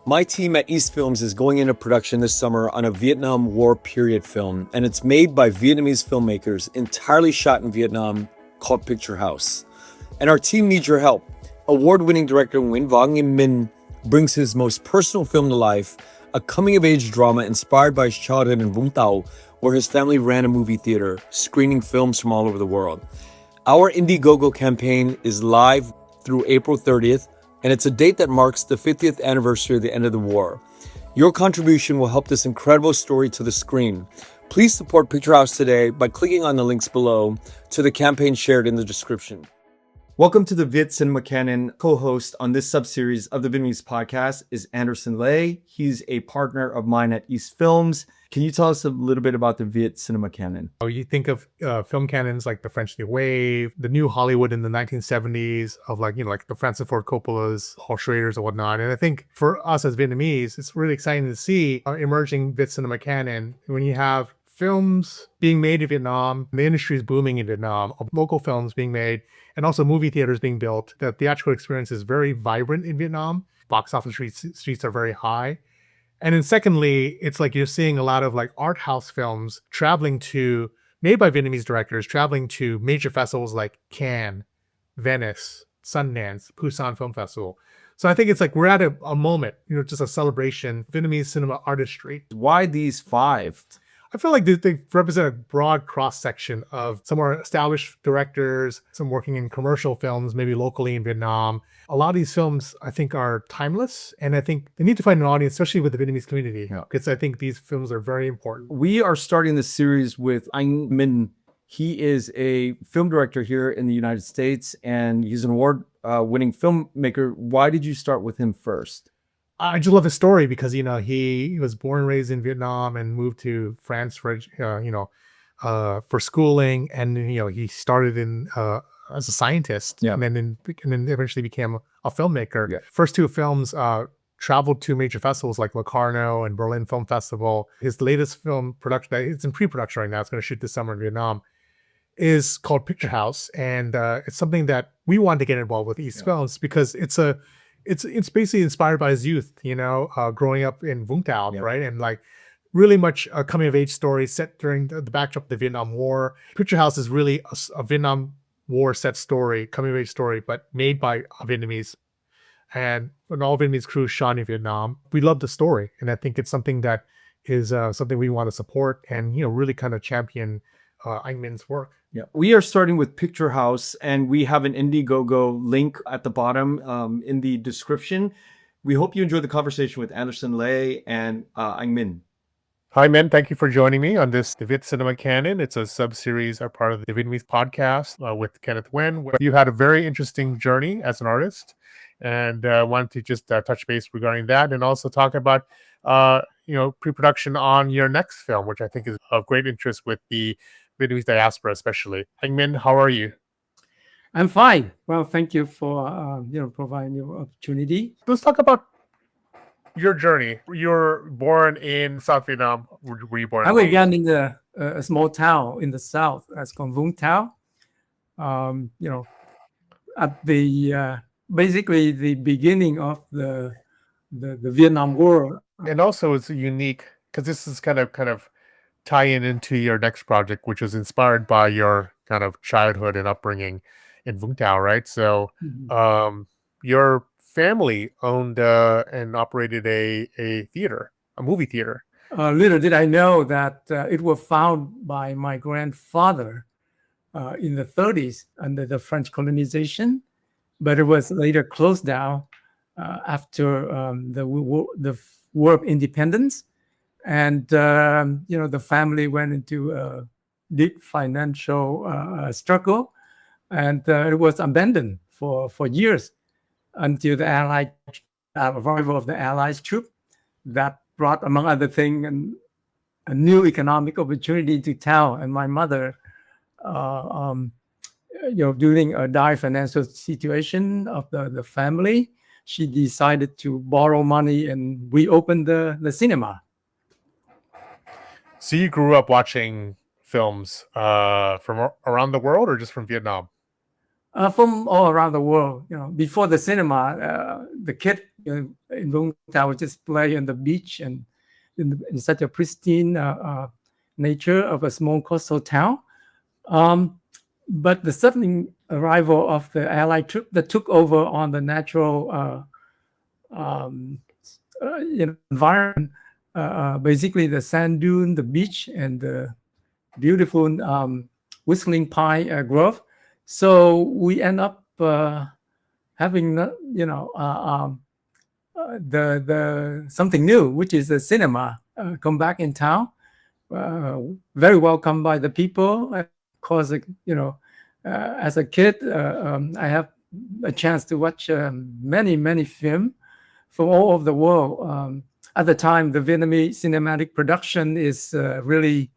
My team at East Films is going into production this summer on a Vietnam War period film, and it's made by Vietnamese filmmakers, entirely shot in Vietnam, called Picturehouse. And our team needs your help. Award-winning director Nguyen Vo Nghiem Minh brings his most personal film to life, a coming-of-age drama inspired by his childhood in Vũng Tàu, where his family ran a movie theater, screening films from all over the world. Our Indiegogo campaign is live through April 30th, and it's a date that marks the 50th anniversary of the end of the war. Your contribution will help this incredible story to the screen. Please support Picturehouse today by clicking on the links below to the campaign shared in the description. Welcome to the Viet Cinema Canon. Co-host on this sub-series of the Vietnamese podcast is Anderson Lay. He's a partner of mine at East Films. Can you tell us a little bit about the Viet Cinema Canon? You think of film canons like the French New Wave, the new Hollywood in the 1970s of like the Francis Ford Coppola's, Paul Schrader's and whatnot. And I think for us as Vietnamese, it's really exciting to see our emerging Viet Cinema Canon when you have films being made in Vietnam, the industry is booming in Vietnam, local films being made, and also movie theaters being built. The theatrical experience is very vibrant in Vietnam. Box office streets are very high. And then secondly, it's like you're seeing a lot of like art house films made by Vietnamese directors, traveling to major festivals like Cannes, Venice, Sundance, Busan Film Festival. So I think it's like we're at a moment, just a celebration, Vietnamese cinema artistry. Why these five? I feel like they represent a broad cross-section of some are established directors, some working in commercial films, maybe locally in Vietnam. A lot of these films, I think, are timeless, and I think they need to find an audience, especially with the Vietnamese community, because I think these films are very important. We are starting this series with Anh Minh. He is a film director here in the United States, and he's an award-winning filmmaker. Why did you start with him first? I just love his story because, he was born and raised in Vietnam and moved to France for schooling. And, he started as a scientist and then eventually became a filmmaker. Yeah. First two films traveled to major festivals like Locarno and Berlin Film Festival. His latest film production, it's in pre-production right now, it's going to shoot this summer in Vietnam, is called Picturehouse. And it's something that we wanted to get involved with East Films because it's basically inspired by his youth, growing up in Vũng Tàu, right? And like really much a coming of age story set during the backdrop of the Vietnam War. Picturehouse is really a Vietnam War set story, coming of age story, but made by Vietnamese. And an all Vietnamese crew shot in Vietnam. We love the story. And I think it's something that is something we want to support and, really kind of champion Anh Minh's work. Yeah, we are starting with Picturehouse, and we have an Indiegogo link at the bottom in the description. We hope you enjoyed the conversation with Anderson Lay and Anh Minh. Hi, Minh. Thank you for joining me on the Viet Cinema Canon. It's a sub-series, a part of the Vietnamese podcast with Kenneth Nguyen. You had a very interesting journey as an artist, and wanted to just touch base regarding that and also talk about pre-production on your next film, which I think is of great interest with the Vietnamese diaspora, especially. Anh Minh, how are you? I'm fine. Well, thank you for providing your opportunity. Let's talk about your journey. You're born in South Vietnam. Were you born? I was born in a small town in the south. That's called Vũng Tàu. At the basically the beginning of the Vietnam War. And also, it's unique because this is kind of tie into your next project, which was inspired by your kind of childhood and upbringing in Vũng Tàu, right? So your family owned and operated a theater, a movie theater. Little did I know that it was founded by my grandfather in the 30s under the French colonization, but it was later closed down after the War of Independence. And, the family went into a deep financial struggle, and it was abandoned for years until the arrival of the Allied troop that brought, among other things, a new economic opportunity to town. And my mother, during a dire financial situation of the family, she decided to borrow money and reopen the cinema. So you grew up watching films from around the world or just from Vietnam? From all around the world. Before the cinema, the kid in Vũng would just play on the beach and in such a pristine nature of a small coastal town. But the sudden arrival of the Allied troop that took over on the natural environment, basically the sand dune, the beach, and the beautiful whistling pine grove. So we end up having the something new, which is the cinema, come back in town. Very welcomed by the people. Of course, as a kid, I have a chance to watch many films from all over the world. At the time, the Vietnamese cinematic production is really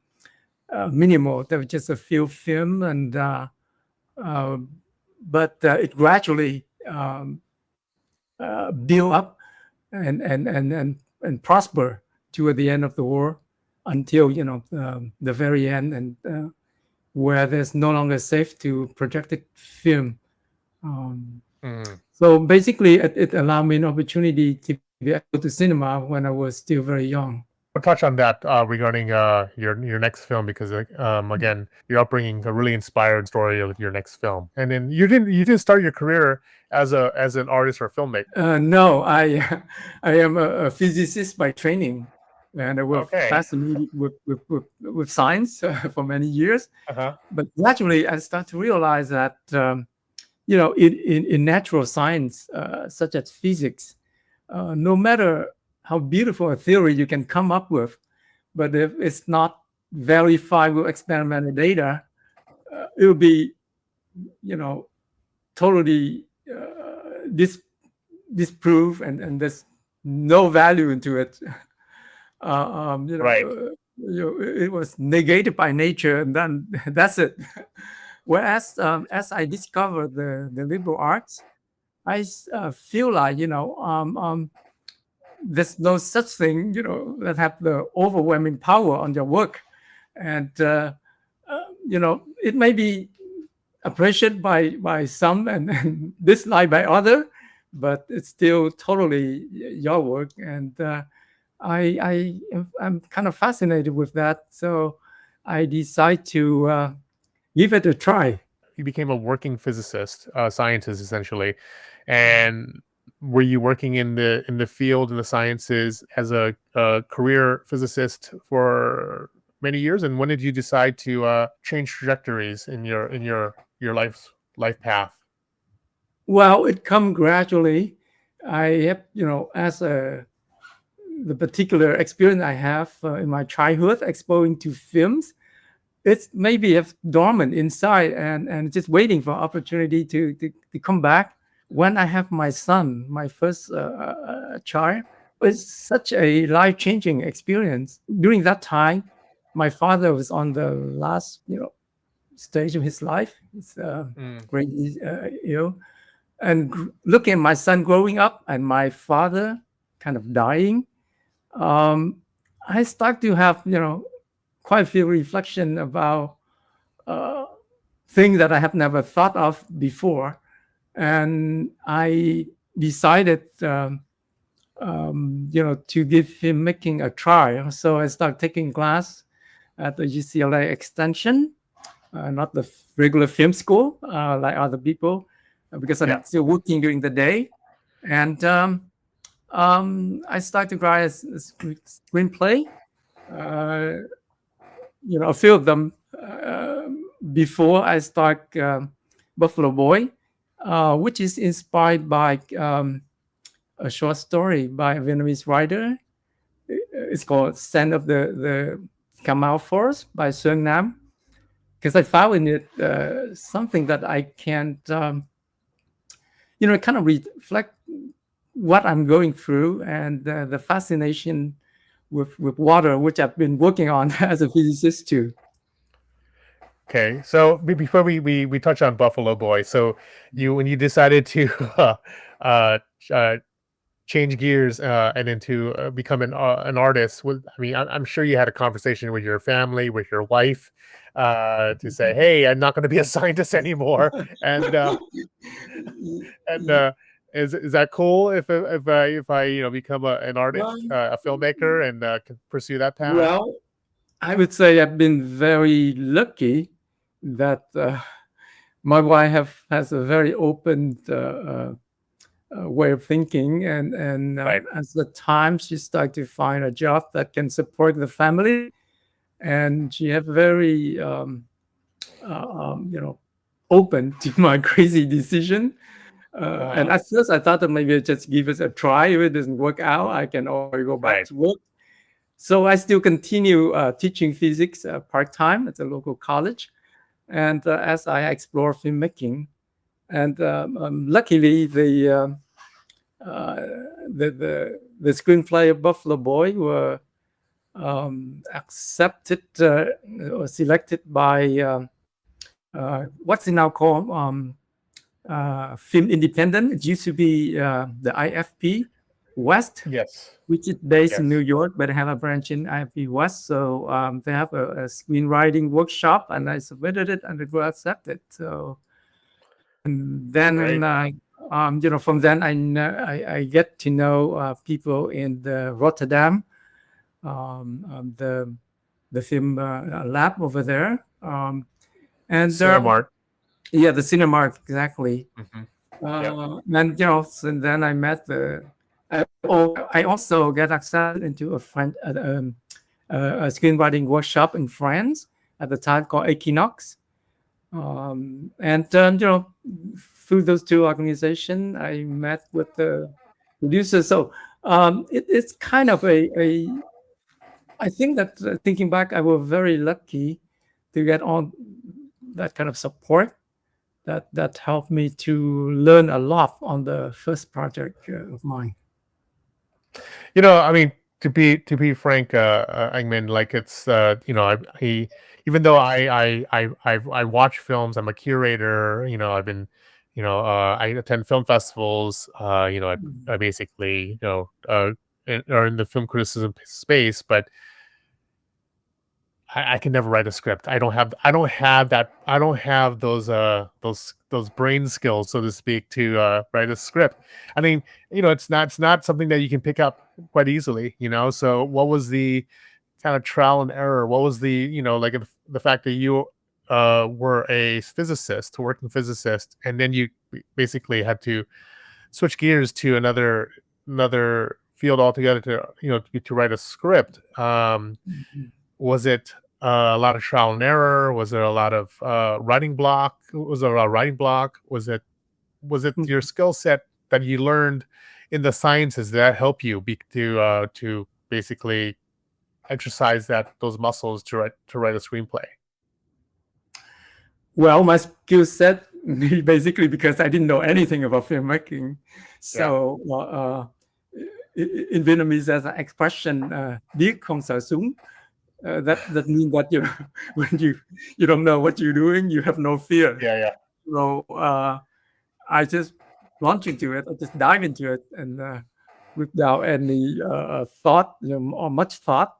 minimal. There were just a few films, and but it gradually built up and prosper toward the end of the war, until the very end, and where there's no longer safe to project it film. So basically, it allowed me an opportunity to be able to cinema when I was still very young. We'll touch on that regarding your next film, because again, your upbringing really inspired story of your next film. And then you didn't start your career as an artist or a filmmaker. No, I am a physicist by training, and I was fascinated with science for many years. But gradually, I started to realize that in natural science, such as physics, no matter how beautiful a theory you can come up with, but if it's not verified with experimental data, it will be, totally disproved, and there's no value into it. Right. It was negated by nature, and then that's it. Whereas, as I discovered the liberal arts, I feel like there's no such thing that have the overwhelming power on your work, and it may be appreciated by some and disliked by other, but it's still totally your work, and I'm kind of fascinated with that, so I decide to give it a try. You became a working physicist, scientist essentially, and were you working in the field, in the sciences, as a career physicist for many years? And when did you decide to change trajectories in your life path? Well, it come gradually. I have, as the particular experience I have in my childhood, exposing to films, it's maybe dormant inside and just waiting for opportunity to come back. When I have my son, my first child, it's such a life-changing experience. During that time, my father was on the last, stage of his life. It's great, ill, and looking at my son growing up and my father kind of dying, I start to have, quite a few reflection about things that I have never thought of before. And I decided, to give filmmaking a try. So I started taking class at the UCLA Extension, not the regular film school like other people, because I'm still working during the day. And I started to write a screenplay, a few of them before I start Buffalo Boy, which is inspired by a short story by a Vietnamese writer. It's called Scent of the Camel Forest by Xuân Nam, because I found in it something that I can't, kind of reflect what I'm going through, and the fascination with water, which I've been working on as a physicist too. Okay, so before we touch on Buffalo Boy, so when you decided to change gears and into become an artist, I mean, I'm sure you had a conversation with your family, with your wife, to say, "Hey, I'm not going to be a scientist anymore." And and is that cool if I become an artist, Well, a filmmaker, and can pursue that path? well, I would say I've been very lucky that my wife has a very open way of thinking, and Right. as the time she started to find a job that can support the family, and she have very open to my crazy decision. And at first, I thought that maybe I just give it a try. If it doesn't work out, I can always go back Right. to work. So I still continue teaching physics part time at the local college, and as I explore filmmaking, and luckily the screenplay of Buffalo Boy were accepted or selected by what's it now called? Film Independent. It used to be the IFP West, Yes. which is based in Yes. New York, but they have a branch in IFP West. So they have a screenwriting workshop, and I submitted it, and it was accepted. So, and then Great. from then I get to know people in the Rotterdam, the film lab over there, and Cinemark. yeah, the Cinemark, exactly. Mhm. And so then I met I also got accepted into a screenwriting workshop in France at the time called Equinox. And through those two organizations, I met with the producers. So it's kind of I think that thinking back, I was very lucky to get on that kind of support that helped me to learn a lot on the first project of mine. I mean, to be frank, Angmin, like it's even though I watch films, I'm a curator. I've been, I attend film festivals. I basically, are in the film criticism space, but I can never write a script. I don't have those brain skills, so to speak, to write a script. I mean, it's not something that you can pick up quite easily. So what was the kind of trial and error? What was like the fact that you were a physicist, working physicist, and then you basically had to switch gears to another field altogether to write a script. Was it a lot of trial and error? Was there a lot of writing block? Was there a writing block? Was it your skill set that you learned in the sciences that help you to basically exercise those muscles to write a screenplay? Well, my skill set basically because I didn't know anything about filmmaking. So in Vietnamese, there's an expression "biết không sợ súng." That means that when you don't know what you're doing, you have no fear. Yeah. So I just launch into it. I just dive into it, and without any thought, or much thought.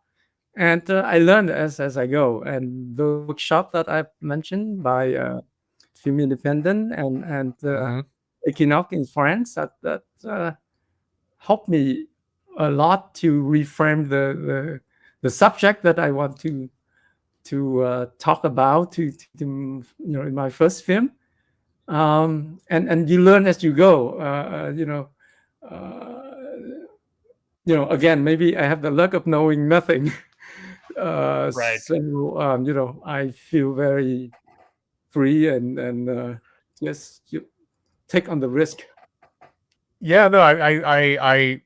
And I learned as I go. And the workshop that I've mentioned by Film Independent and Equinox in France that helped me a lot to reframe the subject that I want to talk about to in my first film. And you learn as you go. Again, maybe I have the luck of knowing nothing. Right. So I feel very free and just take on the risk. Yeah, no, I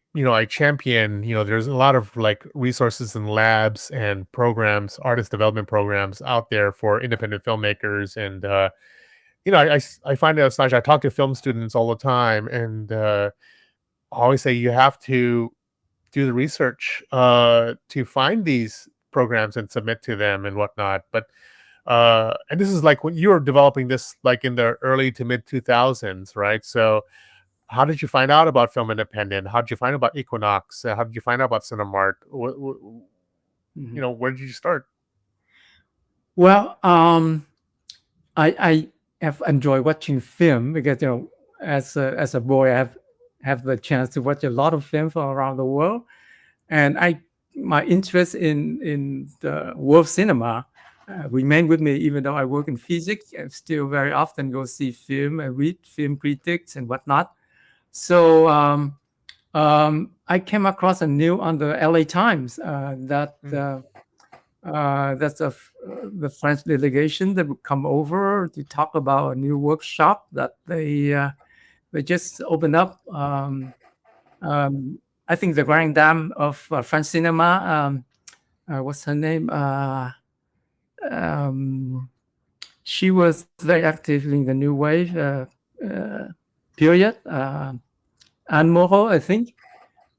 champion, there's a lot of like resources and labs and programs, artist development programs out there for independent filmmakers. And, I find it astonishing. I talk to film students all the time, and I always say you have to do the research to find these programs and submit to them and whatnot. But and this is like when you were developing this, like in the early to mid 2000s, right? So how did you find out about Film Independent? How did you find out about Equinox? How did you find out about Cinemart? Where did you start? Well, I have enjoyed watching film because as a boy I have the chance to watch a lot of film from around the world, and my interest in the world cinema remained with me even though I work in physics. I still very often go see film and read film critics and whatnot. So I came across a news on the LA Times that that's the French delegation that would come over to talk about a new workshop that they just opened up. I think the Grand Dame of French cinema. What's her name? She was very active in the new wave period. Anne Moreau, I think,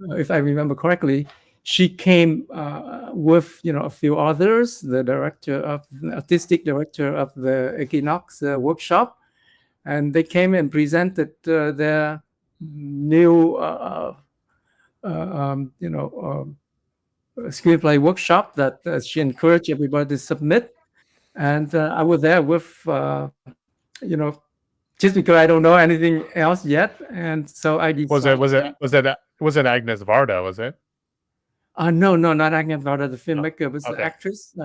if I remember correctly. She came with a few others, the artistic director of the Equinox workshop, and they came and presented their new screenplay workshop that she encouraged everybody to submit. And I was there with just because I don't know anything else yet, and so I decided. Was it Agnes Varda? Was it? No, not Agnes Varda, the filmmaker, but the actress,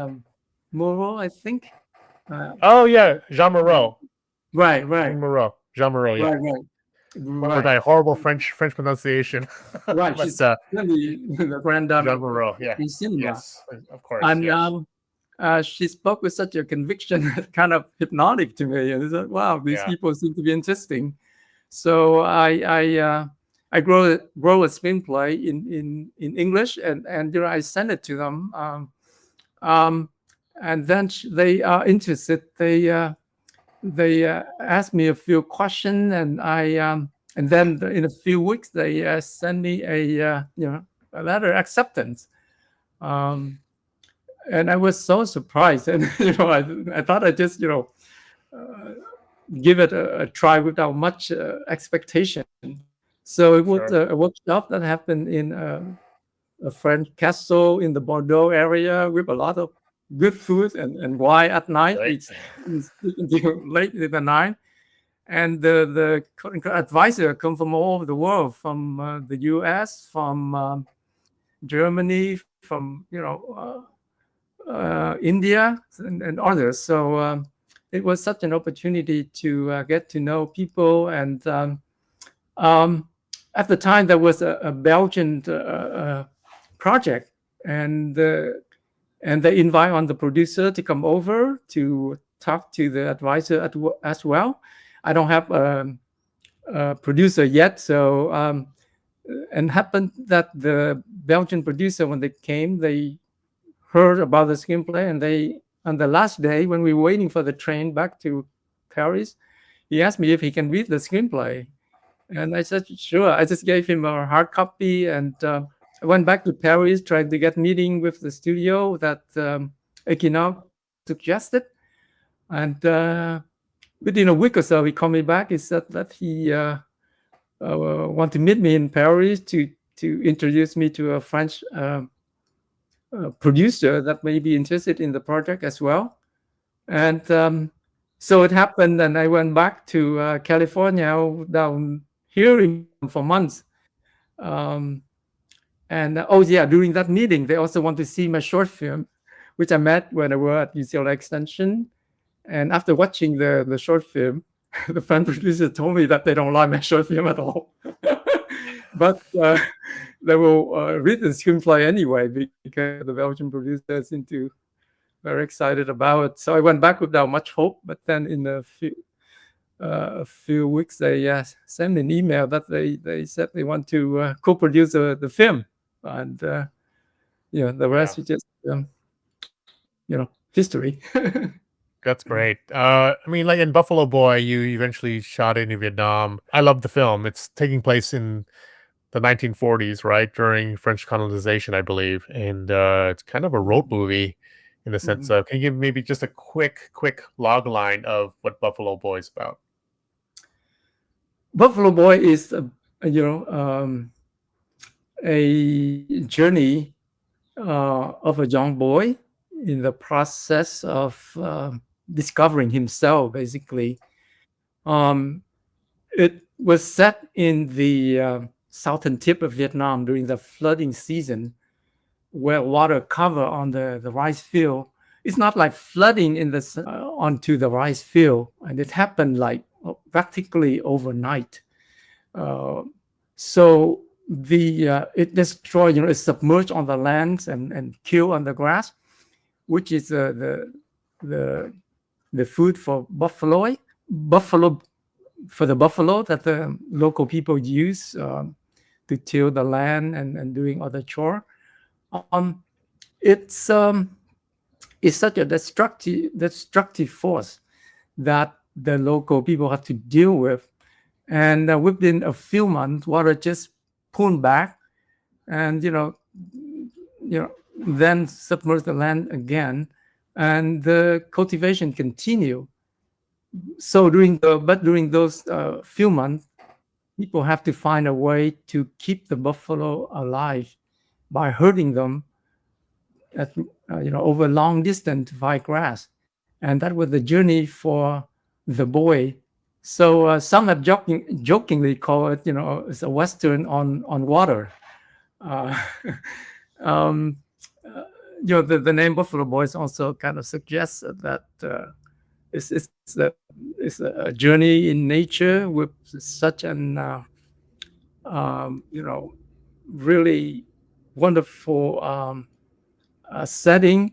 Moreau, I think. Jean Moreau. Right. Jean Moreau, yeah. Right. With that horrible French pronunciation. Right. She's really the Grand Dame Jean Moreau, yeah. in cinema. Yes, of course. And yes. she spoke with such a conviction, kind of hypnotic to me. And I said, wow, these people seem to be interesting. So I wrote a screenplay in English, and I sent it to them. And then they are interested. They asked me a few questions, and and then in a few weeks they sent me a letter acceptance. And I was so surprised, and I thought I'd just give it a try without much expectation. So it was a workshop that happened in a French castle in the Bordeaux area with a lot of good food and wine at night. It's late in the night, and the advisor come from all over the world, from the U.S., from Germany, from India, and others. So it was such an opportunity to get to know people. And at the time, there was a Belgian project, and they invite on the producer to come over to talk to the advisor as well. I don't have a producer yet, so and happened that the Belgian producer, when they came, they heard about the screenplay, and they, on the last day when we were waiting for the train back to Paris, he asked me if he can read the screenplay, and I said sure. I just gave him a hard copy, and I went back to Paris, tried to get meeting with the studio that Equinox suggested, and within a week or so, he called me back. He said that he want to meet me in Paris to introduce me to a French producer that may be interested in the project as well. And so it happened, and I went back to California, down here for months. And during that meeting, they also want to see my short film, which I met when I was at UCLA Extension. And after watching the short film, the French producer told me that they don't like my short film at all. But they will read the screenplay anyway, because the Belgian producer seemed to very excited about it. So I went back without much hope. But then in a few weeks, they sent an email that they said they want to co-produce the film, and the rest is just history. That's great. I mean, like in Buffalo Boy, you eventually shot it in Vietnam. I love the film. It's taking place in the 1940s, right, during French colonization, I believe, and it's kind of a road movie in the sense of. Can you give maybe just a quick log line of what Buffalo Boy is about? Buffalo Boy is a journey of a young boy in the process of discovering himself, basically. It was set in the southern tip of Vietnam during the flooding season, where water cover on the rice field. It's not like flooding onto the rice field, and it happened like practically overnight. So it destroyed, it submerged on the lands and killed on the grass, which is the food for buffalo for the buffalo that the local people use to till the land and doing other chore. It's such a destructive force that the local people have to deal with. And within a few months, water just pulled back, and then submerged the land again, and the cultivation continued. So during those few months, people have to find a way to keep the buffalo alive by herding them over long distance to find grass, and that was the journey for the boy. So some have jokingly called it, it's a western on water. The name Buffalo Boys also kind of suggests that it's a journey in nature with such an really wonderful setting,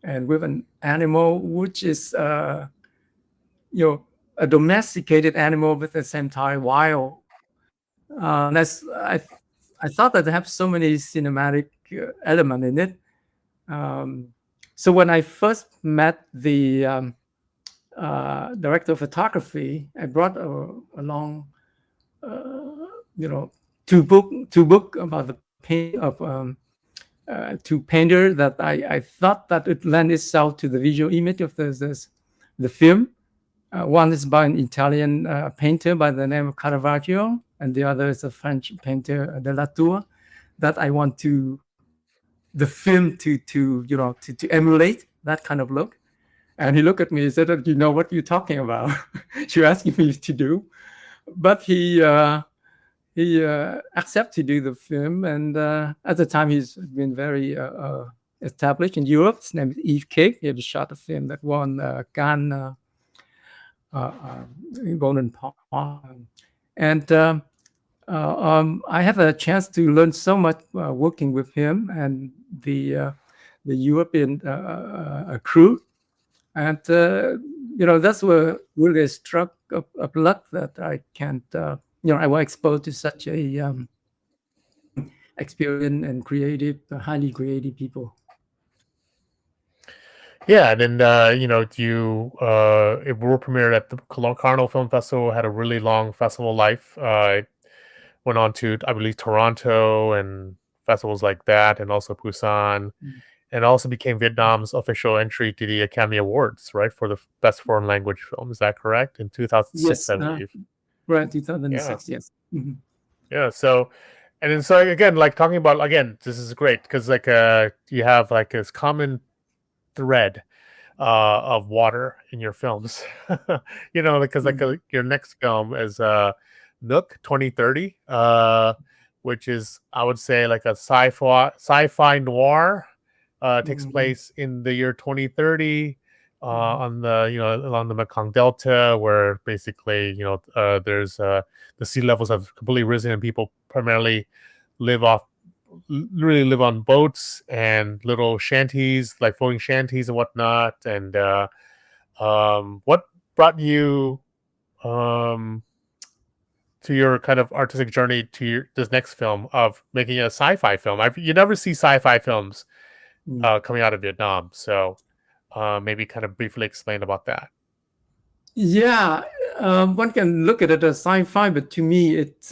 and with an animal which is a domesticated animal, but at the same time wild. I thought that they have so many cinematic element in it. So when I first met the director of photography, I brought along two book about the paint of two painter that I thought that it lend itself to the visual image of the film. One is by an Italian painter by the name of Caravaggio, and the other is a French painter, de la Tour, that I want the film to emulate that kind of look. And he looked at me and said, "You know what you're talking about?" You're asking me to do, but he accepted to do the film, and at the time he's been very established in Europe. His name is Yves Cake. He had shot a film that won Cannes Golden Palm, and I have a chance to learn so much working with him and the European crew, and that's where really a stroke of luck that I can't. I was exposed to such a experienced and creative, highly creative people. Yeah, and then it were premiered at the Locarno Film Festival. Had a really long festival life. Went on to, I believe, Toronto and festivals like that, and also Busan, and also became Vietnam's official entry to the Academy Awards, right, for the best foreign language film. Is that correct? In 2006, Yes, I believe. Right, 2006. Yes. Mm-hmm. Yeah. So, and then so again, like talking about again, this is great because like you have like this common thread of water in your films, because like your next film is Nook 2030, which is, I would say, like a sci-fi noir. Takes place in the year 2030 on the along the Mekong Delta, where basically there's the sea levels have completely risen and people primarily live on boats and little shanties, like floating shanties and whatnot. And what brought you to your kind of artistic journey to this next film of making a sci-fi film? You never see sci-fi films coming out of Vietnam, so maybe kind of briefly explain about that. Yeah, one can look at it as sci-fi, but to me, it's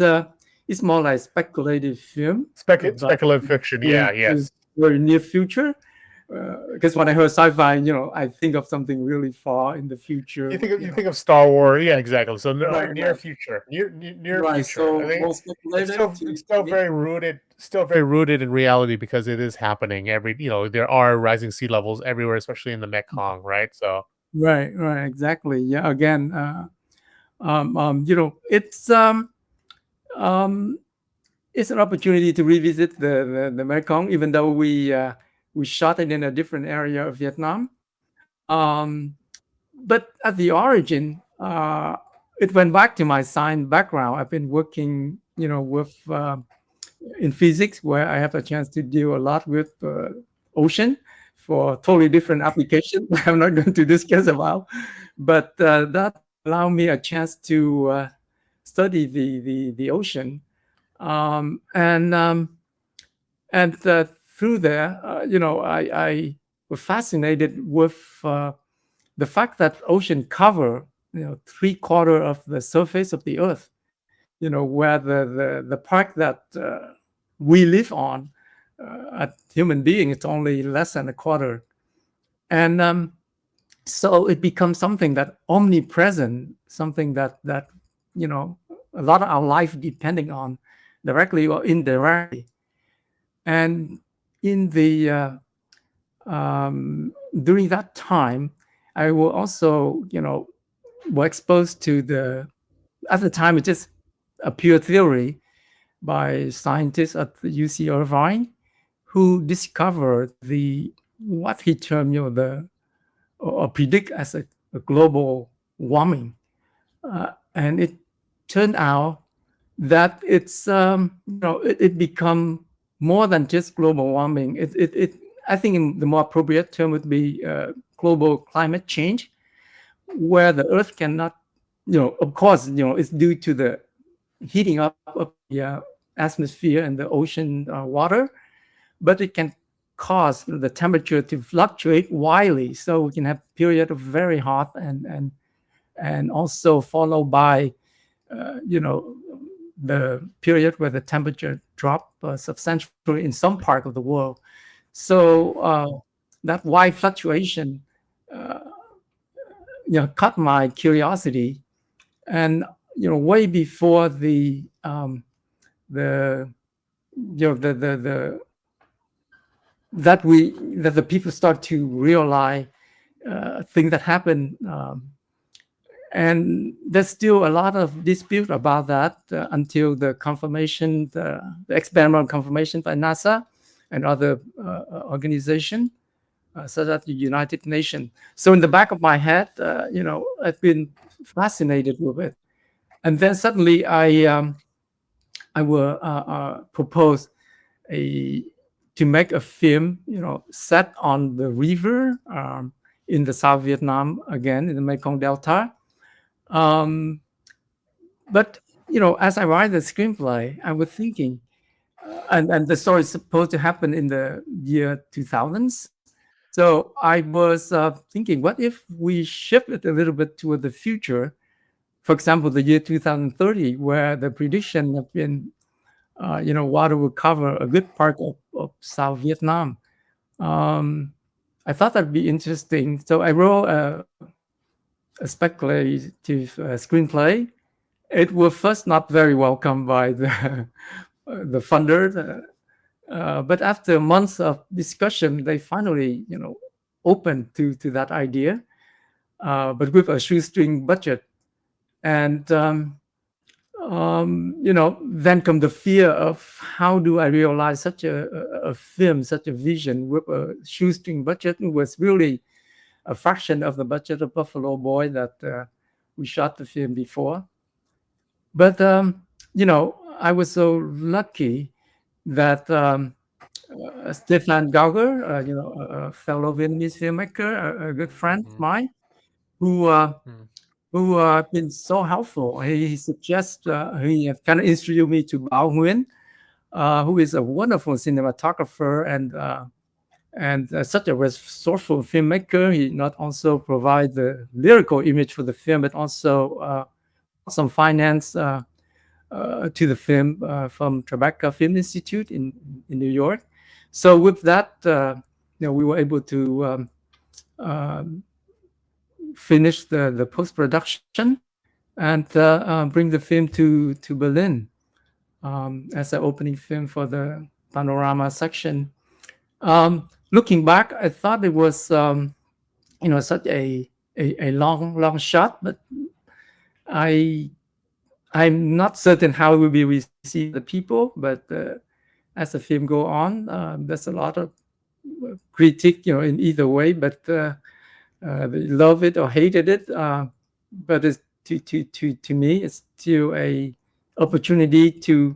more like speculative film. Speculative fiction, yes. Very near future, because when I heard sci-fi, I think of something really far in the future. You think of Star Wars, yeah, exactly. So near future, near right. future. So I think more speculative. it's still very rooted in reality because it is happening there are rising sea levels everywhere, especially in the Mekong, right? So right, exactly. Yeah. Again, it's an opportunity to revisit the Mekong, even though we shot it in a different area of Vietnam. But at the origin, it went back to my science background. I've been working, with in physics, where I have a chance to deal a lot with ocean for totally different application. I'm not going to discuss about, but that allowed me a chance to study the ocean, and through there, I was fascinated with the fact that ocean cover 3/4 of the surface of the earth, where the part that we live on, a human being, it's only less than a quarter. And so it becomes something that omnipresent, something that a lot of our life depending on, directly or indirectly. And in the during that time, I will also were exposed to at the time it's just a pure theory by scientists at the UC Irvine, who discovered what he termed or predict as a global warming, and it turned out that it become more than just global warming. I think the more appropriate term would be global climate change, where the Earth cannot, of course, it's due to the heating up of the atmosphere and the ocean water, but it can cause the temperature to fluctuate wildly. So we can have period of very hot and also followed by the period where the temperature drop substantially in some part of the world. So that wide fluctuation caught my curiosity, and way before the that the people start to realize things that happen, and there's still a lot of dispute about that until the confirmation, the experimental confirmation by NASA and other organizations, such as the United Nations. So in the back of my head, I've been fascinated with it, and then suddenly I will propose to make a film, set on the river in the South Vietnam, again in the Mekong Delta. But as I write the screenplay, I was thinking, and the story is supposed to happen in the year 2000s. So I was thinking, what if we shift it a little bit toward the future? For example, the year 2030, where the prediction have been, water will cover a good part of South Vietnam. I thought that'd be interesting. So I wrote a speculative screenplay. It was first not very welcome by the funder, but after months of discussion, they finally, opened to that idea, but with a shoestring budget. And then come the fear of how do I realize such a film, such a vision with a shoestring budget. It was really a fraction of the budget of Buffalo Boy that we shot the film before. But I was so lucky that Stefan Gauger, a fellow Vietnamese filmmaker, a good friend of mine, who been so helpful. He suggests, he kind of introduced me to Bao Nguyen, who is a wonderful cinematographer and such a resourceful filmmaker. He not also provide the lyrical image for the film, but also some finance to the film from Tribeca Film Institute in New York. So with that we were able to finish the post-production and bring the film to Berlin as an opening film for the panorama section. Looking back, I thought it was such a long shot, but I'm not certain how it will be received by the people. But as the film go on, there's a lot of critique, in either way. But they love it or hated it. But it's, to me, it's still a opportunity to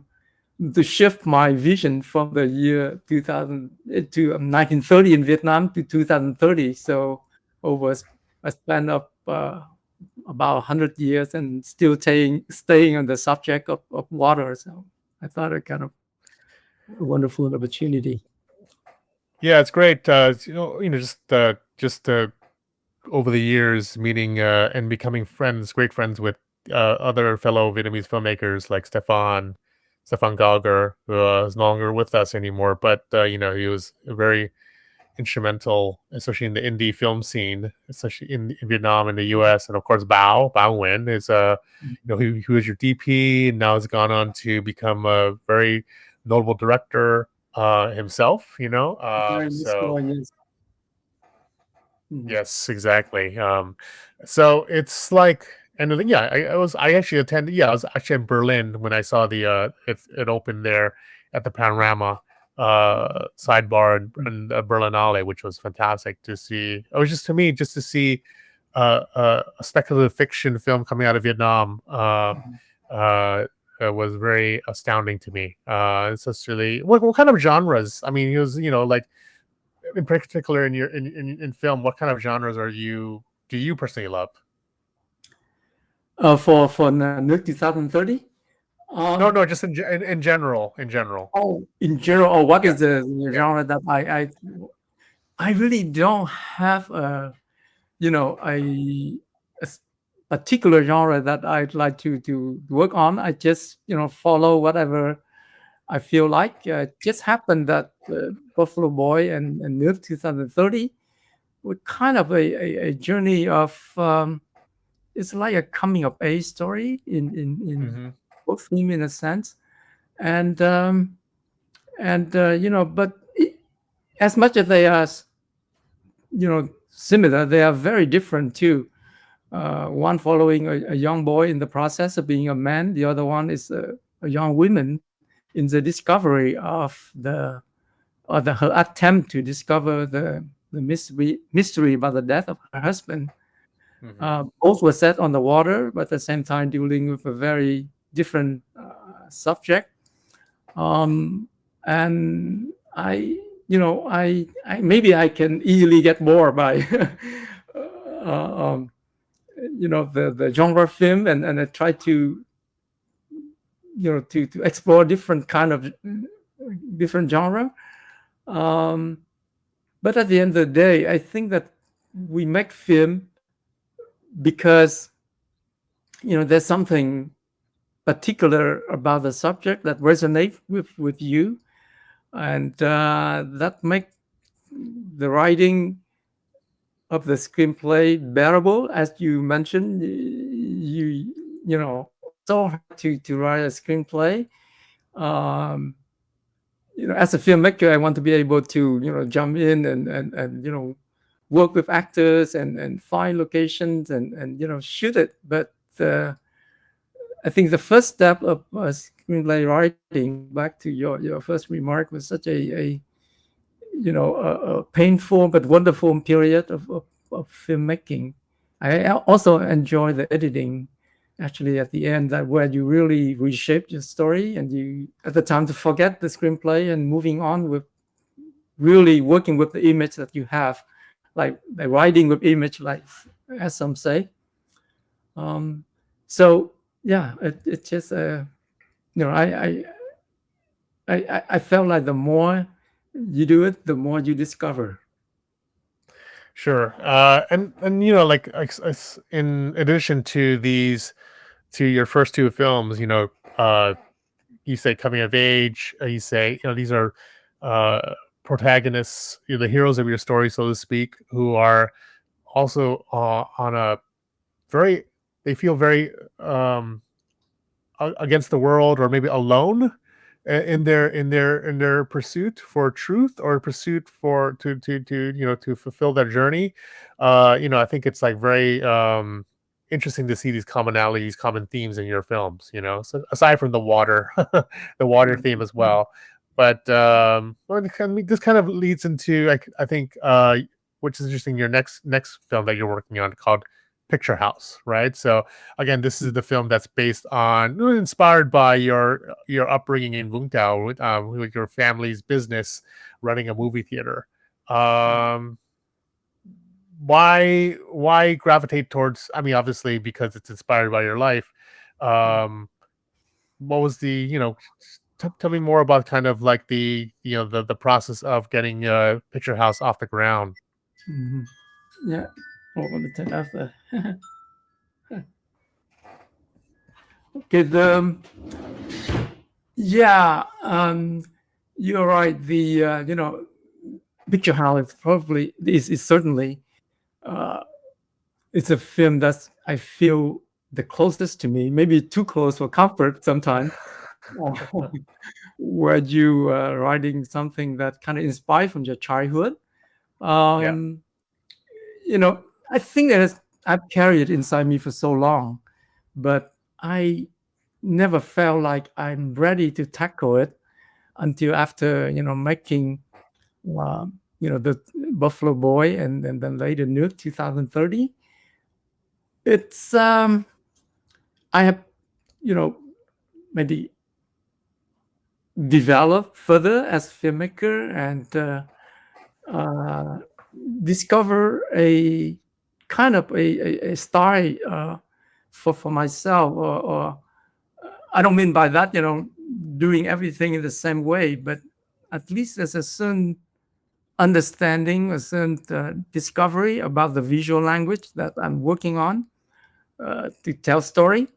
shift my vision from the year 2000 to 1930 in Vietnam to 2030. So over a span of about 100 years and still staying on the subject of water. So I thought it kind of a wonderful opportunity. Yeah, it's great. Just over the years, meeting and becoming great friends with other fellow Vietnamese filmmakers like Stefan Gauger, who is no longer with us anymore. But he was very instrumental, especially in the indie film scene, especially in Vietnam and the U.S. And of course, Bao Nguyen is who was your DP and now has gone on to become a very notable director himself. Yes, exactly. So it's like, and I actually attended. Yeah, I was actually in Berlin when I saw the it opened there at the Panorama sidebar in Berlinale, which was fantastic to see. It was just to see a speculative fiction film coming out of Vietnam. Was very astounding to me. It's just really what kind of genres? I mean, he was like. In particular, in film, what kind of genres do you personally love? For Nook 2030? No, just in general. Oh, in general, what is the genre that I really don't have a particular genre that I'd like to work on. I just follow whatever I feel like. It just happened that Buffalo Boy and Nook 2030 were kind of a journey of it's like a coming of age story in both theme in a sense, and but as much as they are similar, they are very different too. One following a young boy in the process of being a man, the other one is a young woman in the discovery of her attempt to discover the mystery about the death of her husband. Both were set on the water, but at the same time dealing with a very different subject. And I maybe I can easily get bored by the genre film, and I try to to explore different kind of different genre. But at the end of the day, I think that we make film because there's something particular about the subject that resonates with you, and that make the writing of the screenplay bearable. As you mentioned, so hard to write a screenplay. As a filmmaker, I want to be able to jump in and work with actors and find locations and shoot it. But I think the first step of screenplay writing, back to your first remark, was such a painful but wonderful period of filmmaking. I also enjoy the editing, actually, at the end, that where you really reshape your story and you at the time to forget the screenplay and moving on with really working with the image that you have, like writing with image, like as some say. So yeah, it's just I felt like the more you do it, the more you discover. Sure. And like in addition to your first two films, you say coming of age, you say these are protagonists, the heroes of your story, so to speak, who are also on a they feel very against the world, or maybe alone in their pursuit for truth, or pursuit for to fulfill their journey. I think it's like very interesting to see these commonalities, common themes in your films, so aside from the water the water theme as well. But this kind of leads into, I think, which is interesting, your next film that you're working on, called Picturehouse, right? So again, this is the film that's inspired by your upbringing in Vũng Tàu, with your family's business running a movie theater. Why gravitate towards? I mean, obviously because it's inspired by your life. What was the tell me more about kind of like the the process of getting Picturehouse off the ground. Mm-hmm. Yeah. Oh, let me turn off the. Okay. You're right. The Picturehouse is certainly it's a film that I feel the closest to me, maybe too close for comfort sometimes. Where you writing something that kind of inspired from your childhood. I think that I've carried it inside me for so long, but I never felt like I'm ready to tackle it until after making the Buffalo Boy, and then later Nook 2030. It's I have maybe developed further as filmmaker, and discover a kind of a style for myself, or I don't mean by that doing everything in the same way, but at least there's a certain understanding, a certain discovery about the visual language that I'm working on to tell story.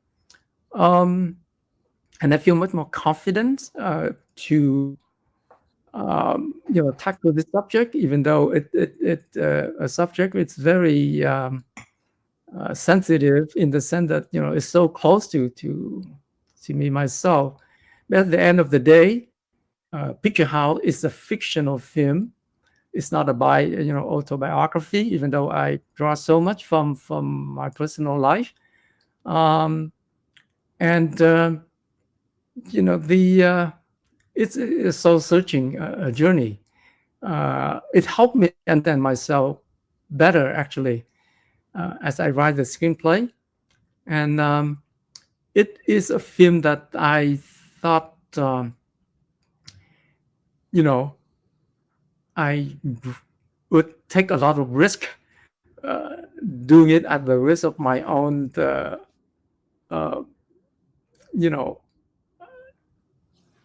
And I feel much more confident to tackle this subject, even though a subject it's very sensitive, in the sense that it's so close to me myself. But at the end of the day, Picturehouse is a fictional film. It's not a autobiography, even though I draw so much from my personal life. It's a soul searching journey. It helped me understand myself better, actually, as I write the screenplay. And it is a film that I thought, I would take a lot of risk doing it at the risk of my own,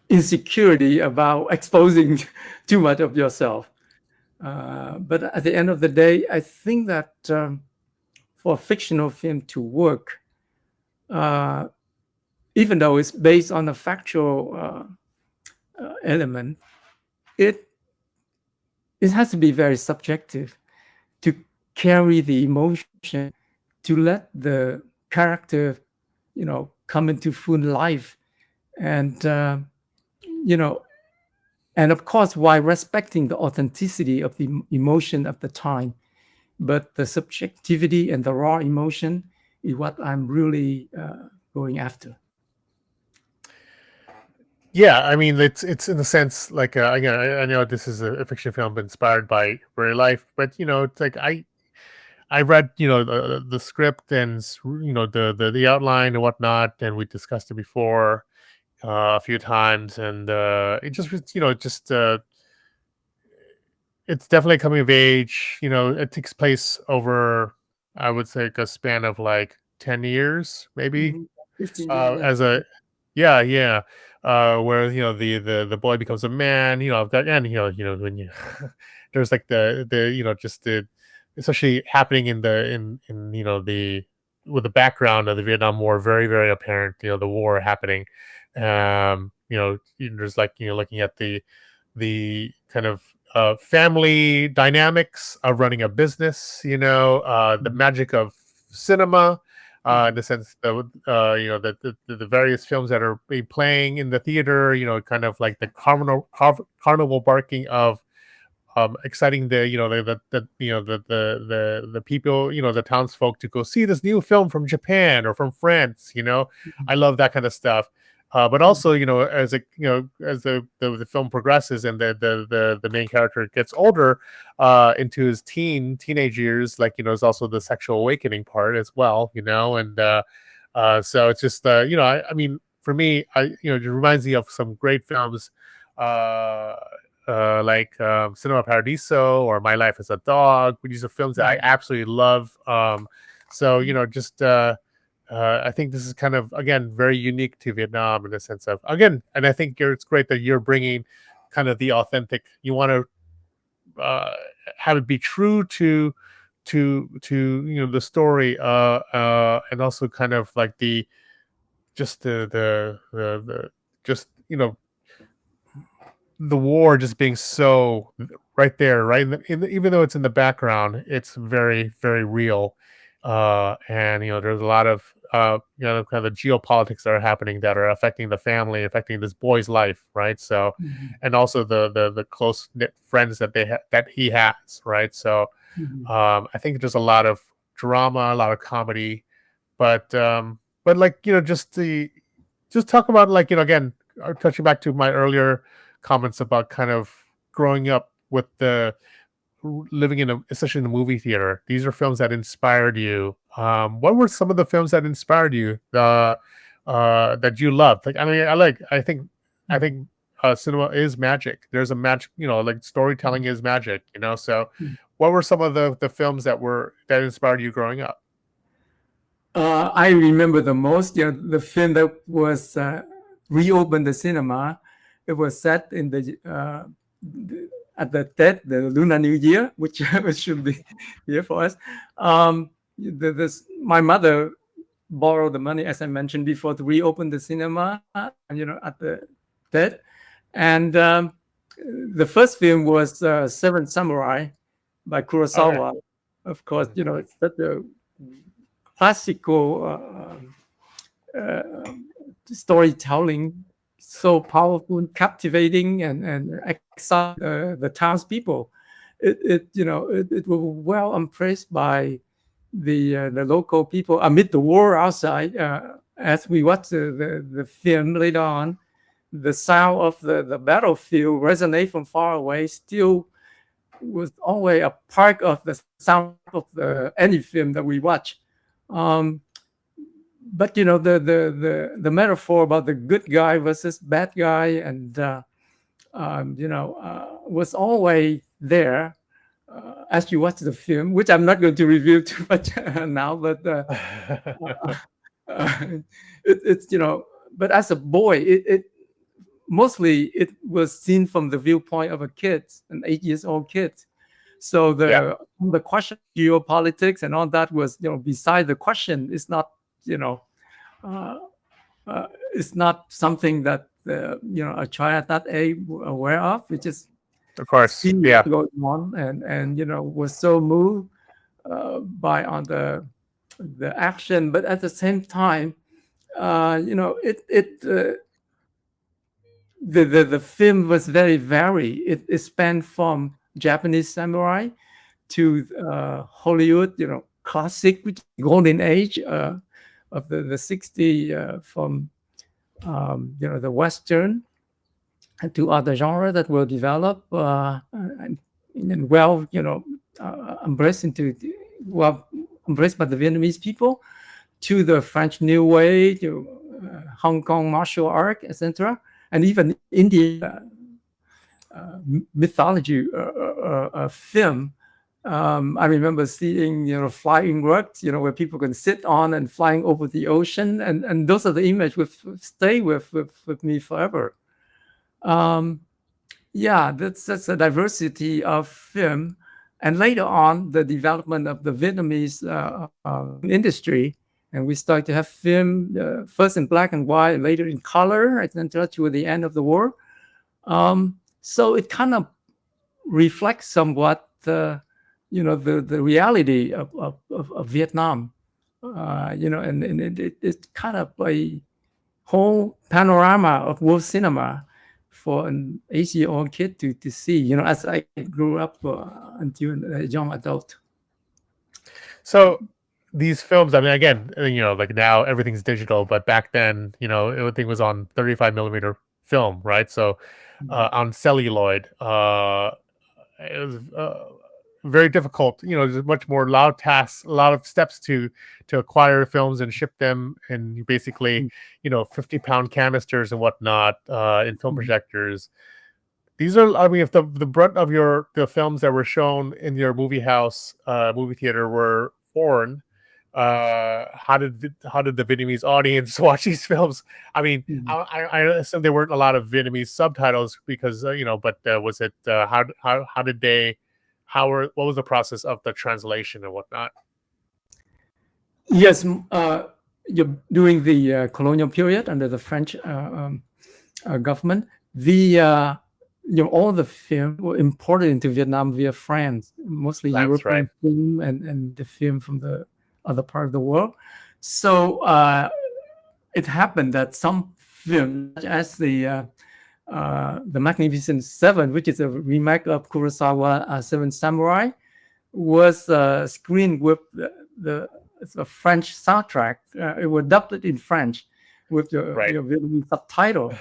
insecurity about exposing too much of yourself. But at the end of the day, I think that for a fictional film to work, even though it's based on a factual element, it has to be very subjective to carry the emotion, to let the character, come into full life, and and of course, while respecting the authenticity of the emotion of the time, but the subjectivity and the raw emotion is what I'm really going after. Yeah, I mean, it's in a sense like again, I know this is a fiction film inspired by real life, but it's like I read the script and the outline and whatnot, and we discussed it before a few times, and it just it's definitely coming of age. It takes place over, I would say, like a span of like 10 years, maybe. Mhm. 15 years. As a yeah, where the boy becomes a man. That, and when you there's like the just the, especially happening in the with the background of the Vietnam War, very very apparent. The war happening. There's like looking at the kind of family dynamics of running a business, the magic of cinema, in the sense that the various films that are playing in the theater, kind of like the carnival barking of exciting the people, the townsfolk to go see this new film from Japan or from France. I love that kind of stuff. But also, as as the film progresses and the main character gets older, into his teenage years, is also the sexual awakening part as well, and so it's just I mean, for me, it reminds me of some great films, like Cinema Paradiso or My Life as a Dog. These are films that I absolutely love. So just I think this is kind of, again, very unique to Vietnam in the sense of, again, and I think it's great that you're bringing kind of the authentic. You want to have it be true to the story, and also kind of like the just the war just being so right there, right? Even though it's in the background, it's very, very real. And there's a lot of kind of the geopolitics that are happening that are affecting the family, affecting this boy's life, right? So, and also the close knit friends that that he has, right? So, I think there's a lot of drama, a lot of comedy, but like just talk about, like, again, touching back to my earlier comments about kind of growing up with living especially in the movie theater. These are films that inspired you. What were some of the films that inspired you, that you loved? Like, I mean, I think cinema is magic. There's a magic, like storytelling is magic, so what were some of the films that inspired you growing up? I remember the most, the film that was reopened the cinema. It was set in at the Tet, the Lunar New Year, which should be here for us. My mother borrowed the money, as I mentioned before, to reopen the cinema, at the Tet. And the first film was Seven Samurai by Kurosawa. Okay. Of course, it's such a classical storytelling, so powerful and captivating, and excite the townspeople. It was well embraced by the local people amid the war outside. As we watched the film later on, the sound of the battlefield resonate from far away. Still was always a part of the sound of any film that we watch. But the metaphor about the good guy versus bad guy, and was always there as you watch the film, which I'm not going to reveal too much now. But it's but as a boy, it mostly it was seen from the viewpoint of a kid, an 8-year-old kid. So the question of geopolitics and all that was beside the question. It's not it's not something that a child at that age aware of. It just, of course, going on, and was so moved by on the action, but at the same time, the film was very varied. It spanned from Japanese samurai to Hollywood, classic, golden age of the 60s, from the Western, and to other genres that were developed and well, embraced by the Vietnamese people, to the French New Wave, to Hong Kong martial art, etc., and even Indian mythology film. I remember seeing, flying rugs, where people can sit on and flying over the ocean, and those are the images which stay with me forever. That's a diversity of film, and later on the development of the Vietnamese industry, and we start to have film first in black and white, later in color, etc., to the end of the war. So it kind of reflect somewhat the reality of Vietnam. And it's kind of a whole panorama of world cinema for an 8-year-old kid to see, as I grew up until a young adult. So these films, I mean, again, like now everything's digital, but back then, everything was on 35 millimeter film, right? So on celluloid, it was very difficult. There's much more loud tasks, a lot of steps to acquire films and ship them, and basically, 50-pound canisters and whatnot in film projectors. These are, I mean, if the brunt of the films that were shown in your movie theater were foreign, how did the Vietnamese audience watch these films? I mean, I assume there weren't a lot of Vietnamese subtitles because but was it what was the process of the translation and whatnot? Yes, during the colonial period under the French government, all the film were imported into Vietnam via France, mostly European film and the film from the other part of the world. So it happened that some films, such as the Magnificent Seven, which is a remake of Kurosawa Seven Samurai, was screened with the French soundtrack. It was dubbed in French with the Vietnamese subtitle.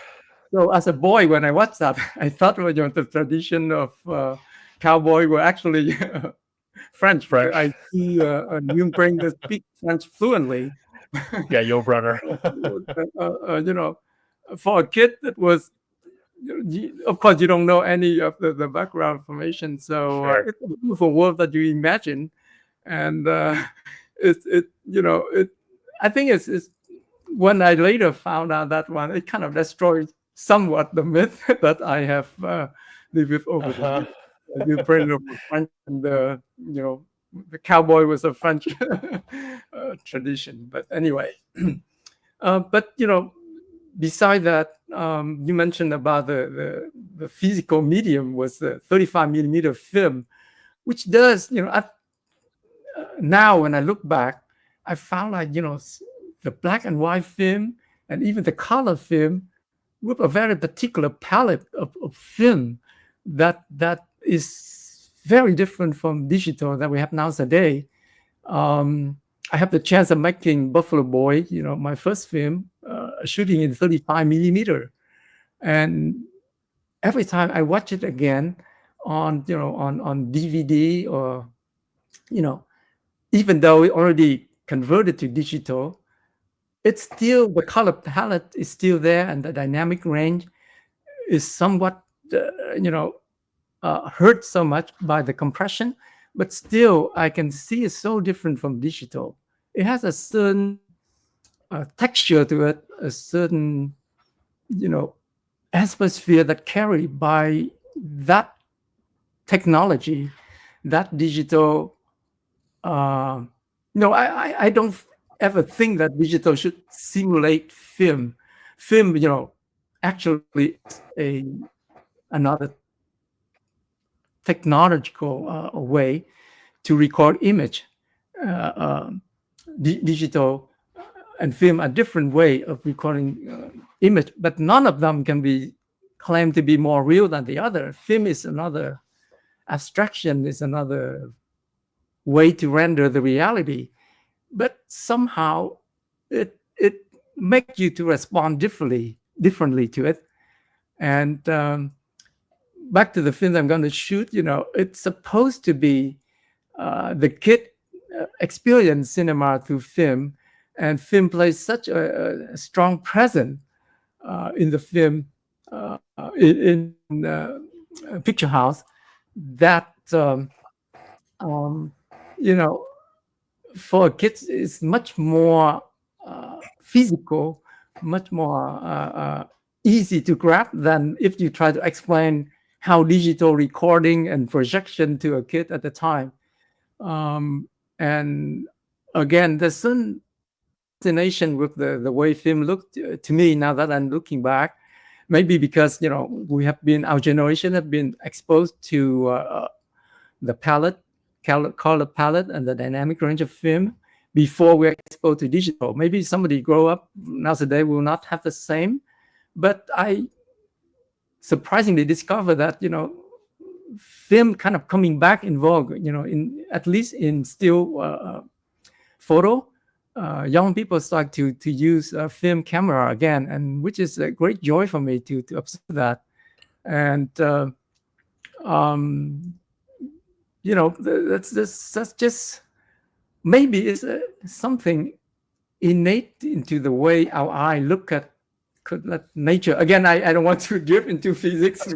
So as a boy, when I watched that, I thought the tradition of cowboy were actually French. I see Nguyen Bring to speak French fluently. Yeah, your brother. For a kid, that was, of course, you don't know any of the background information. So it's a beautiful world that you imagine, and I think it's when I later found out that one, it kind of destroyed somewhat the myth that I have lived with over the years. The French and the cowboy was a French tradition. But anyway, beside that, you mentioned about the physical medium was the 35 millimeter film, which does, now when I look back, I found like, the black and white film and even the color film with a very particular palette of film that is very different from digital that we have nowadays. I have the chance of making Buffalo Boy, my first film, shooting in 35 millimeter. And every time I watch it again on DVD or, even though it already converted to digital, it's still, the color palette is still there, and the dynamic range is somewhat, hurt so much by the compression, but still I can see it's so different from digital. It has a certain texture to it, a certain, atmosphere that carried by that technology, that digital. I don't ever think that digital should simulate film. Film, actually another technological way to record image. Digital and film are different way of recording image, but none of them can be claimed to be more real than the other. Film is another abstraction, is another way to render the reality, but somehow it makes you to respond differently to it. And back to the film I'm going to shoot, it's supposed to be the kid experience cinema through film, and film plays such a strong presence in the film, in Picturehouse, that for kids it's much more physical, much more easy to grab than if you try to explain how digital recording and projection to a kid at the time. And again, there's some fascination with the way film looked to me now that I'm looking back. maybe because our generation have been exposed to the color palette and the dynamic range of film before we're exposed to digital. Maybe somebody grow up nowadays will not have the same, but I surprisingly discovered that film kind of coming back in vogue. In at least in still photo, young people start to use film camera again, and which is a great joy for me to observe that. And that's just maybe it's something innate into the way our eye look at nature. Again, I don't want to drift into physics.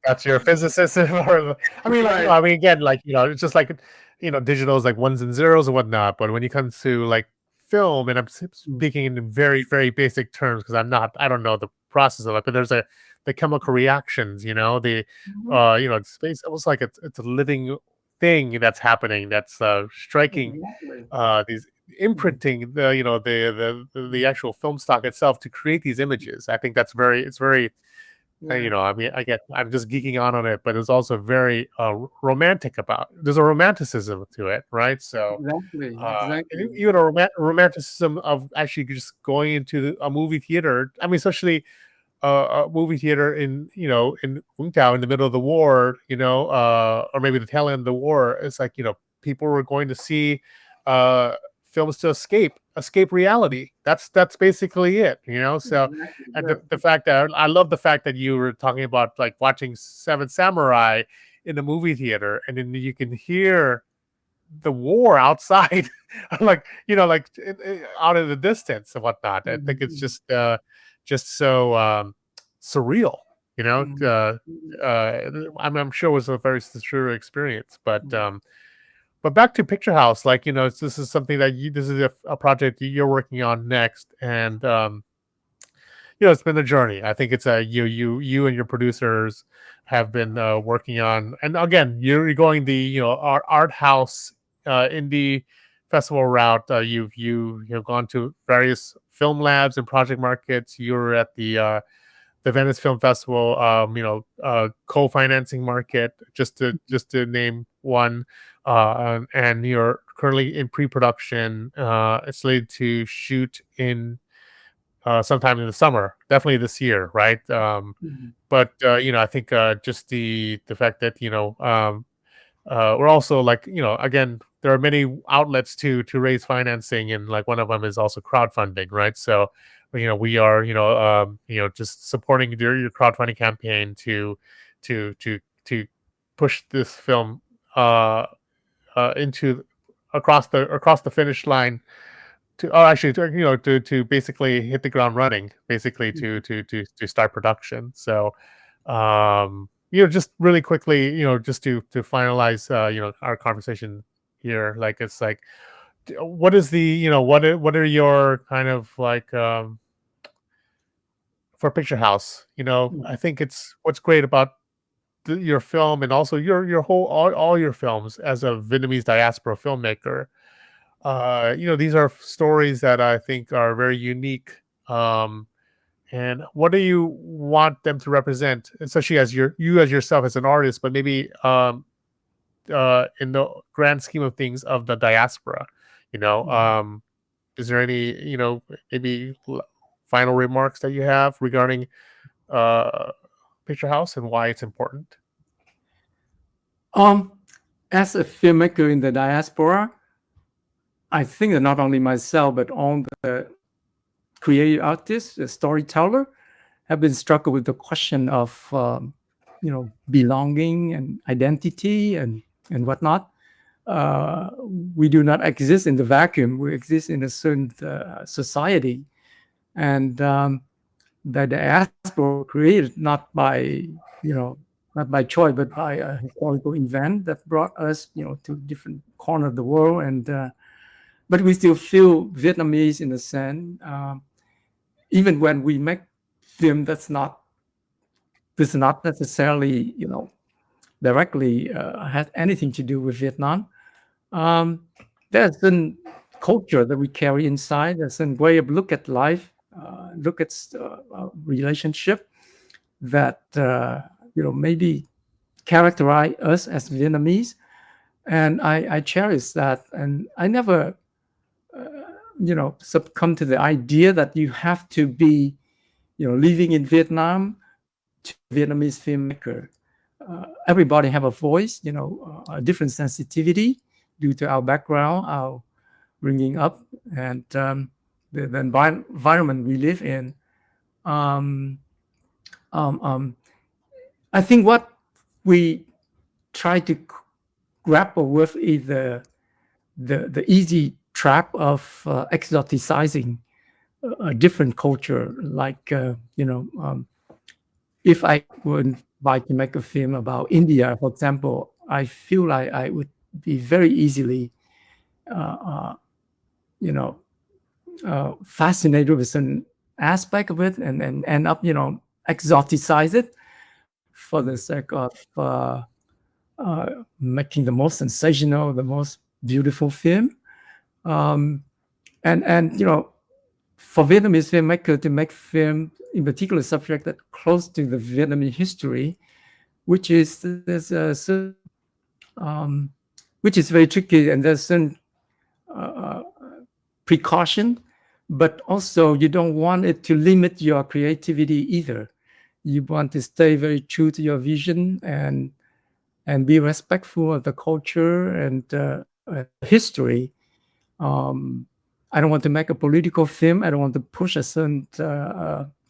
That's your physicist. I mean, again, it's just like, digital is like ones and zeros and whatnot. But when it comes to like film, and I'm speaking in very, very basic terms because I don't know the process of it, but there's the chemical reactions, it's space. It was like it's a living thing that's happening, that's striking these imprinting the actual film stock itself to create these images. I think that's very I'm just geeking on it, but it's also very romantic there's a romanticism to it, right? So exactly. Even a romanticism of actually just going into a movie theater. I mean, especially a movie theater in Wingtao in the middle of the war, or maybe the tail end of the war. It's like, people were going to see films to escape reality. That's basically it, So, and the fact that I love the fact that you were talking about like watching Seven Samurai in the movie theater, and then you can hear the war outside, like out in the distance and whatnot. I think it's just so surreal, I'm sure it was a very surreal experience, but back to Picturehouse, this is something that this is a project you're working on next, and it's been a journey. I think it's you and your producers have been working on, and again, you're going the art house indie festival route. You've gone to various film labs and project markets. You're at the Venice Film Festival, co-financing market, just to name one. And you're currently in pre-production. It's slated to shoot in sometime in the summer, definitely this year, right? But I think just the fact that we're also again, there are many outlets to raise financing, and like one of them is also crowdfunding, right? So we are just supporting your crowdfunding campaign to push this film into across the finish line to basically hit the ground running, basically to start production. So just really quickly, just to finalize our conversation here, it's like, what is the what are your kind of like for Picturehouse? I think it's what's great about your film, and also your whole all your films as a Vietnamese diaspora filmmaker. These are stories that I think are very unique. And what do you want them to represent, especially as you as yourself as an artist, but maybe in the grand scheme of things of the diaspora? Is there any maybe final remarks that you have regarding Picturehouse and why it's important? As a filmmaker in the diaspora, I think that not only myself but all the creative artists, the storyteller, have been struggling with the question of belonging and identity and whatnot. We do not exist in the vacuum. We exist in a certain society, and the diaspora created not by choice, but by a historical event that brought us to different corners of the world, and but we still feel Vietnamese in a sense. Even when we make film that's not necessarily directly has anything to do with Vietnam. There's a culture that we carry inside. There's a way of look at life, look at relationship, that maybe characterize us as Vietnamese, and I cherish that, and I never succumb to the idea that you have to be living in Vietnam to Vietnamese filmmaker. Everybody have a voice, a different sensitivity due to our background, our bringing up, and the environment we live in. I think what we try to grapple with is the easy trap of exoticizing a different culture. Like if I would like to make a film about India, for example, I feel like I would be very easily fascinated with an aspect of it and end up exoticize it for the sake of making the most sensational, the most beautiful film. And for Vietnamese filmmaker to make film in particular subject that close to the Vietnamese history, which is very tricky, and there's certain precaution, but also you don't want it to limit your creativity either. You want to stay very true to your vision and be respectful of the culture and history. I don't want to make a political film. I don't want to push a certain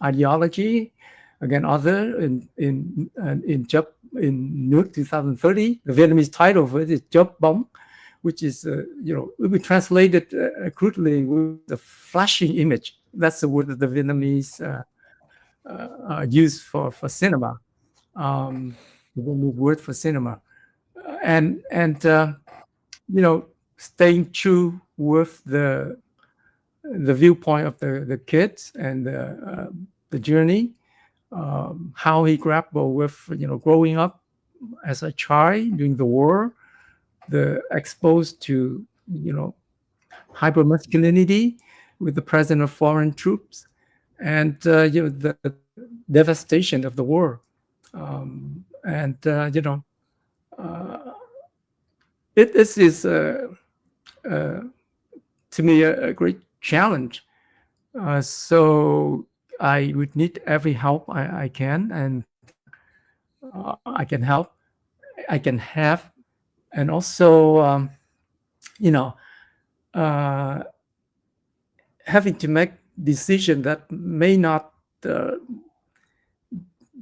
ideology against other. In Nook 2030, the Vietnamese title of it is Chớp Bóng, which is we translated crudely with the flashing image. That's the word that the Vietnamese use for cinema. The Vietnamese word for cinema, and staying true with the viewpoint of the kids and the journey, how he grappled with growing up as a child during the war, the exposed to hypermasculinity with the presence of foreign troops, and the devastation of the war, this is to me a great challenge. So I would need every help I can, and I can help, I can have, and also having to make decision that may not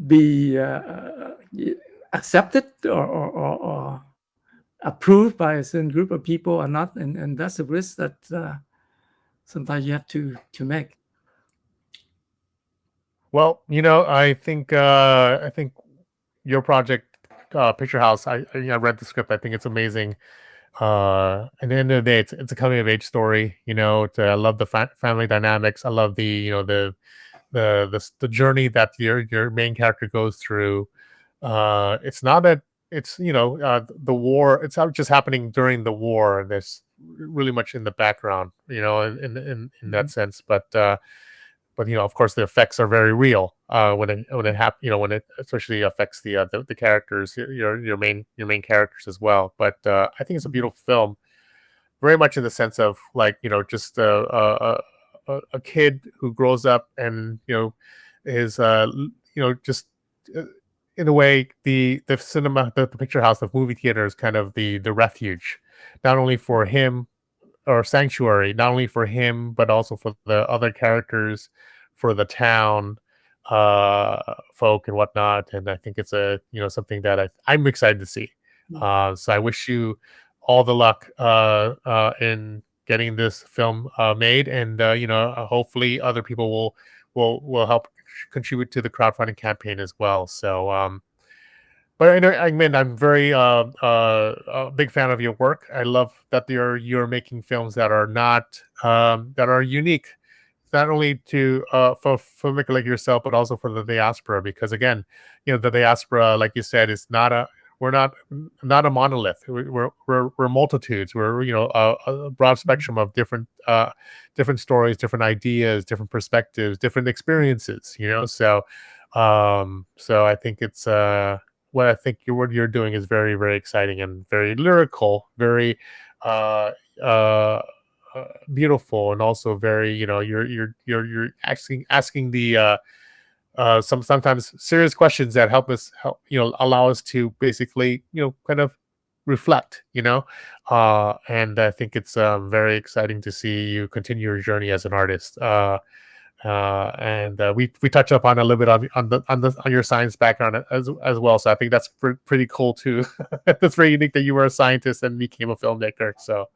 be accepted or approved by a certain group of people or not, and that's a risk that sometimes you have to make. Well, I think your project, Picturehouse, I read the script. I think it's amazing. At the end of the day, it's a coming of age story. I love the family dynamics. I love the journey that your main character goes through. It's not that it's the war. It's not just happening during the war. There's really much in the background, in that sense. But of course, the effects are very real when it happens. When it especially affects the characters, your main characters as well. But I think it's a beautiful film, very much in the sense of just a kid who grows up and is just in a way the cinema, the picture house, the movie theater is kind of the refuge, not only for him, or sanctuary, not only for him but also for the other characters, for the town folk and whatnot. And I think it's something that I'm excited to see. So I wish you all the luck in getting this film made, and hopefully other people will help contribute to the crowdfunding campaign as well. So but I mean, I'm very a big fan of your work. I love that you're making films that are not that are unique, not only to for filmmaker like yourself, but also for the diaspora. Because again, the diaspora, like you said, is we're not a monolith. We're multitudes. We're a broad spectrum of different stories, different ideas, different perspectives, different experiences. So So I think it's what you're doing is very, very exciting and very lyrical, very beautiful, and also very, you're asking the sometimes serious questions that help allow us to basically kind of reflect, and I think it's very exciting to see you continue your journey as an artist. And we touch up on a little bit on your science background as well. So I think that's pretty cool too. That's very unique that you were a scientist and became a filmmaker. So,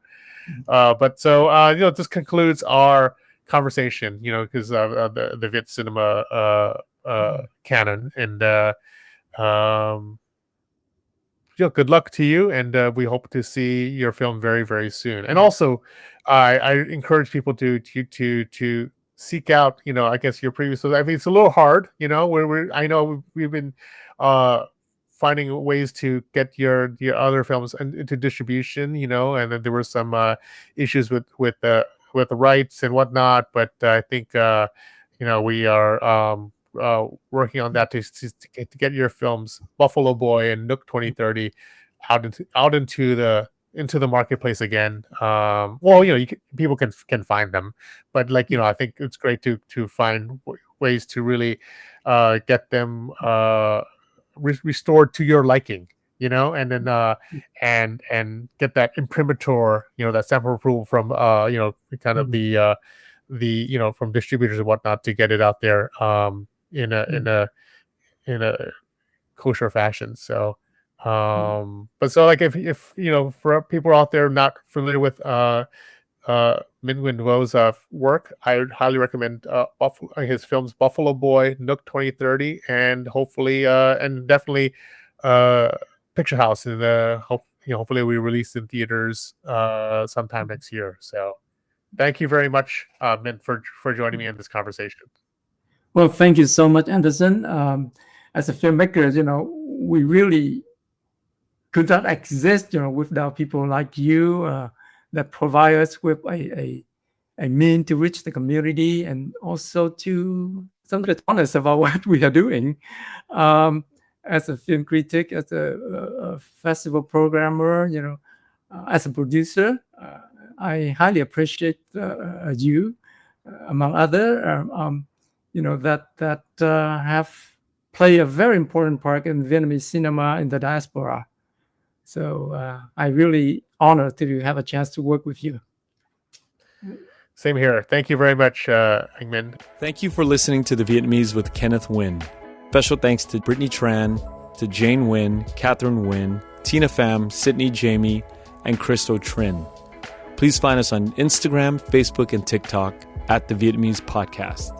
this concludes our conversation. Because the Viet Cinema Canon, and good luck to you, and we hope to see your film very, very soon. And also, I encourage people to seek out, I guess your previous. I mean, it's a little hard, I know we've been finding ways to get your other films into distribution, and then there were some issues with the rights and whatnot. But I think we are working on that to get your films Buffalo Boy and Nook 2030 out into the marketplace again. People can find them, but I think it's great to find ways to really get them restored to your liking, and then and get that imprimatur, that stamp of approval from kind of the from distributors and whatnot, to get it out there in a kosher fashion. So but so if for people out there not familiar with Nguyen Vo's work, I would highly recommend his films Buffalo Boy, Nook 2030, and hopefully and definitely Picturehouse, and hopefully we release in theaters sometime next year. So thank you very much, Minh, for joining me in this conversation. Well, thank you so much, Anderson. As a filmmaker, we really could not exist, without people like you that provide us with a mean to reach the community, and also to sometimes honest about what we are doing. As a film critic, as a festival programmer, as a producer, I highly appreciate you, among other, that have played a very important part in Vietnamese cinema in the diaspora. So I really honored to have a chance to work with you. Same here. Thank you very much, Nguyen. Thank you for listening to The Vietnamese with Kenneth Nguyen. Special thanks to Brittany Tran, to Jane Nguyen, Catherine Nguyen, Tina Pham, Sydney Jamie, and Christo Trin. Please find us on Instagram, Facebook, and TikTok at The Vietnamese Podcast.